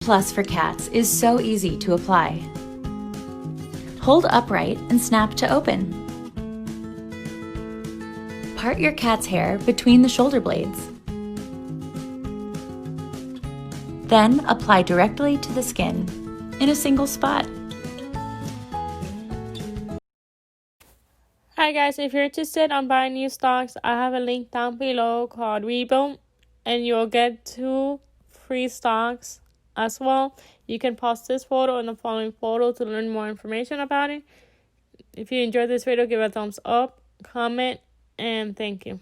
Plus for cats is so easy to apply. Hold upright and snap to open. Part your cat's hair between the shoulder blades. Then apply directly to the skin in a single spot. Hi guys, if you're interested on buying new stocks, I have a link down below called Webull, and you'll get 2 free stocks as well. You can pause this photo and the following photo to learn more information about it. If you enjoyed this video, give it a thumbs up, comment, and thank you.